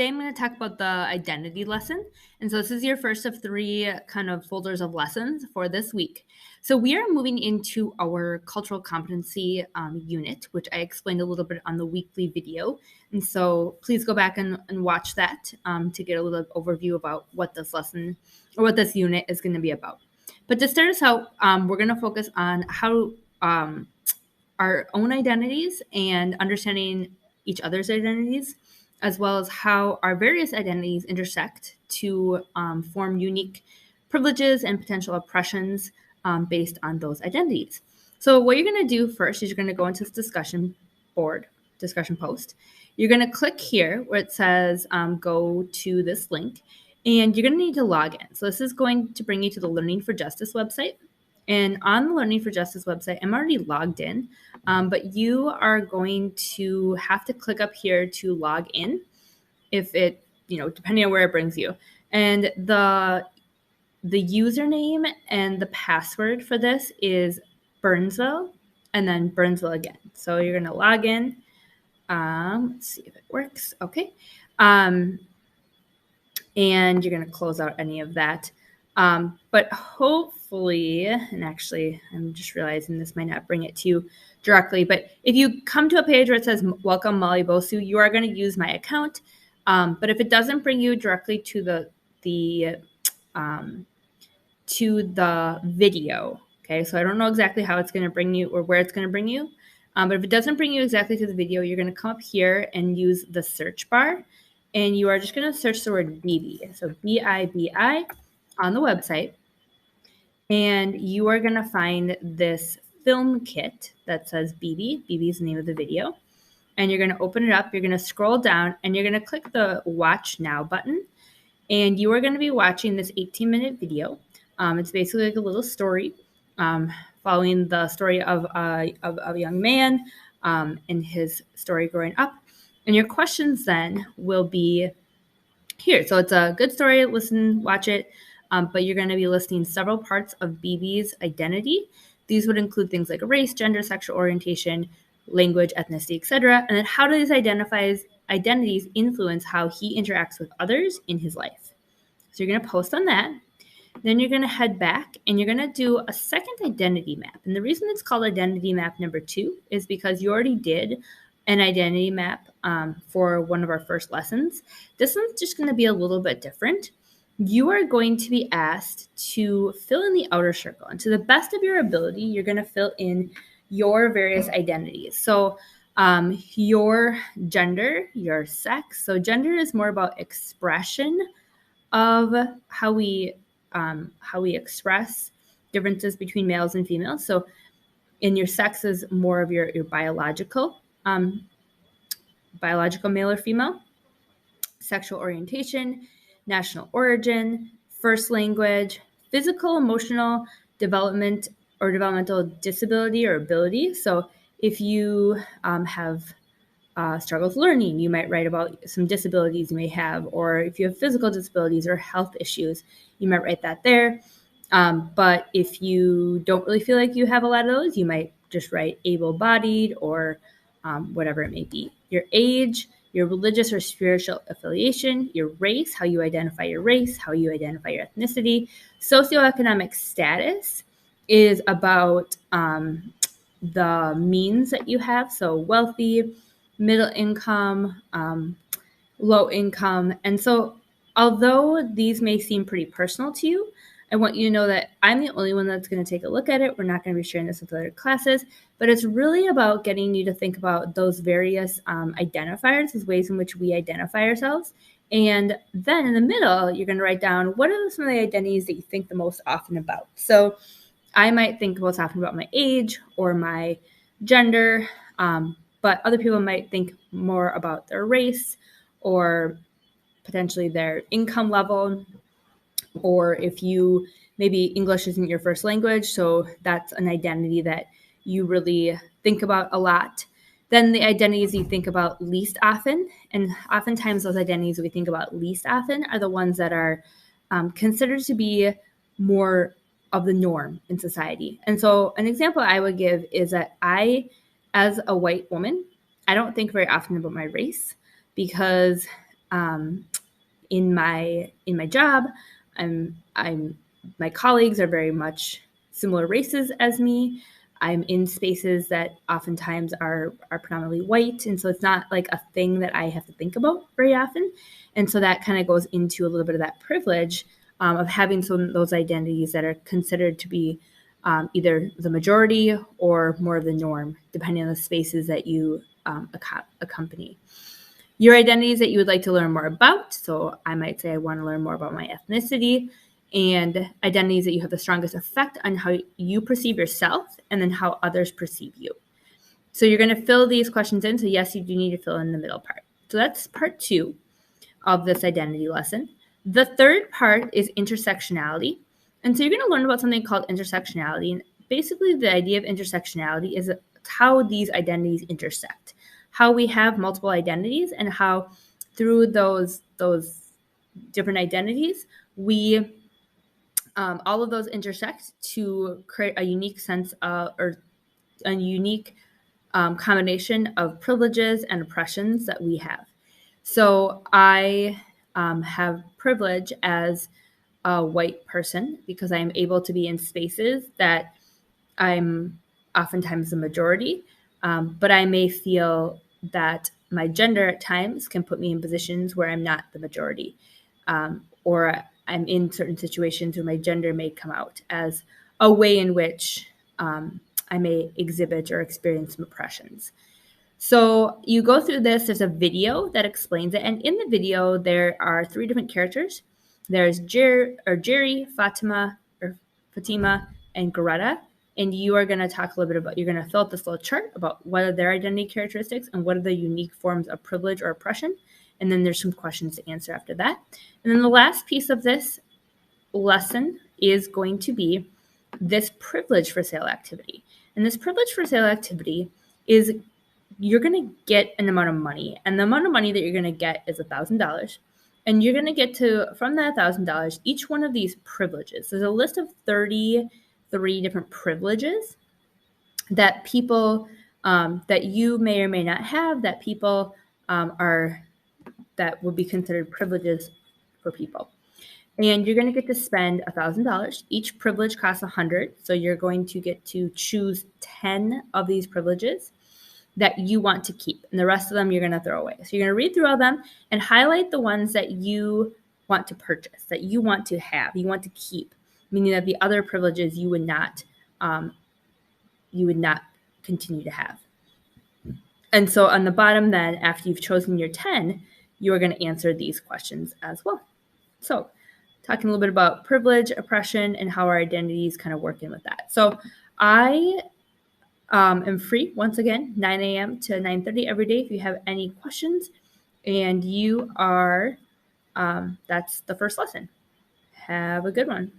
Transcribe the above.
Today I'm going to talk about the identity lesson. And so this is your first of 3 kind of folders of lessons for this week. So we are moving into our cultural competency unit, which I explained a little bit on the weekly video. And so please go back and watch that to get a little overview about what this lesson or what this unit is going to be about. But to start us out, we're going to focus on how our own identities and understanding each other's identities, as well as how our various identities intersect to form unique privileges and potential oppressions based on those identities. So what you're going to do first is you're going to go into this discussion post. You're going to click here where it says go to this link, and you're going to need to log in. So this is going to bring you to the Learning for Justice website. And on the Learning for Justice website, I'm already logged in, but you are going to have to click up here to log in if it, depending on where it brings you. And the username and the password for this is Burnsville and then Burnsville again. So you're going to log in. Let's see if it works. Okay. And you're going to close out any of that. But hopefully, and actually, I'm just realizing this might not bring it to you directly, but if you come to a page where it says Welcome Molly Bosu, you are going to use my account. But if it doesn't bring you directly to the video, okay, so I don't know exactly how it's going to bring you or where it's going to bring you. But if it doesn't bring you exactly to the video, you're going to come up here and use the search bar. And you are just going to search the word BIBI, so BIBI on the website. And you are going to find this film kit that says BIBI. BIBI is the name of the video. And you're going to open it up. You're going to scroll down and you're going to click the Watch Now button. And you are going to be watching this 18-minute video. It's basically like a little story following the story of a young man and his story growing up. And your questions then will be here. So it's a good story. Listen, watch it. But you're going to be listing several parts of BIBI's identity. These would include things like race, gender, sexual orientation, language, ethnicity, etc. And then how do these identities influence how he interacts with others in his life? So you're going to post on that. Then you're going to head back and you're going to do a second identity map. And the reason it's called identity map number 2 is because you already did an identity map for one of our first lessons. This one's just going to be a little bit different. You are going to be asked to fill in the outer circle. And to the best of your ability, you're going to fill in your various identities. So your gender, your sex. So gender is more about expression of how we express differences between males and females. So in your sex is more of your biological male or female, sexual orientation, national origin, first language, physical, emotional development or developmental disability or ability. So if you have struggles learning, you might write about some disabilities you may have, or if you have physical disabilities or health issues, you might write that there. But if you don't really feel like you have a lot of those, you might just write able-bodied or whatever it may be. Your age, your religious or spiritual affiliation, your race, how you identify your race, how you identify your ethnicity. Socioeconomic status is about the means that you have, so wealthy, middle income, low income. And so although these may seem pretty personal to you, I want you to know that I'm the only one that's going to take a look at it. We're not going to be sharing this with other classes, but it's really about getting you to think about those various identifiers as ways in which we identify ourselves. And then in the middle, you're going to write down what are some of the identities that you think the most often about. So I might think most often about my age or my gender, but other people might think more about their race or potentially their income level, or if you maybe English isn't your first language, so that's an identity that you really think about a lot. Then the identities you think about least often, and oftentimes those identities we think about least often are the ones that are considered to be more of the norm in society. And so an example I would give is that I, as a white woman, I don't think very often about my race because in my job, my colleagues are very much similar races as me. I'm in spaces that oftentimes are predominantly white, and so it's not like a thing that I have to think about very often. And so that kind of goes into a little bit of that privilege of having some of those identities that are considered to be either the majority or more of the norm, depending on the spaces that you accompany. Your identities that you would like to learn more about. So I might say I want to learn more about my ethnicity, and identities that you have the strongest effect on how you perceive yourself and then how others perceive you. So you're going to fill these questions in. So yes, you do need to fill in the middle part. So that's part 2 of this identity lesson. The third part is intersectionality. And so you're going to learn about something called intersectionality. And basically the idea of intersectionality is how these identities intersect, how we have multiple identities, and how through those different identities, we all of those intersect to create a unique sense of, or a unique combination of privileges and oppressions that we have. So I have privilege as a white person because I am able to be in spaces that I'm oftentimes the majority, but I may feel that my gender at times can put me in positions where I'm not the majority, or I'm in certain situations where my gender may come out as a way in which I may exhibit or experience some oppressions. So you go through this, there's a video that explains it. And in the video, there are 3 different characters. There's Jerry, Fatima, and Greta. And you are going to talk a little bit about, you're going to fill out this little chart about what are their identity characteristics and what are the unique forms of privilege or oppression. And then there's some questions to answer after that. And then the last piece of this lesson is going to be this privilege for sale activity. And this privilege for sale activity is you're going to get an amount of money, and the amount of money that you're going to get is $1,000. And you're going to get to, from that $1,000, each one of these privileges. There's a list of 33 different privileges that people, that you may or may not have, that people that would be considered privileges for people. And you're going to get to spend $1,000. Each privilege costs $100. So you're going to get to choose 10 of these privileges that you want to keep, and the rest of them you're going to throw away. So you're going to read through all them and highlight the ones that you want to purchase, that you want to have, you want to keep, meaning that the other privileges you would not continue to have. And so on the bottom then, after you've chosen your 10, you are going to answer these questions as well. So talking a little bit about privilege, oppression, and how our identities kind of work in with that. So I am free, once again, 9 a.m. to 9:30 every day if you have any questions. And you are, that's the first lesson. Have a good one.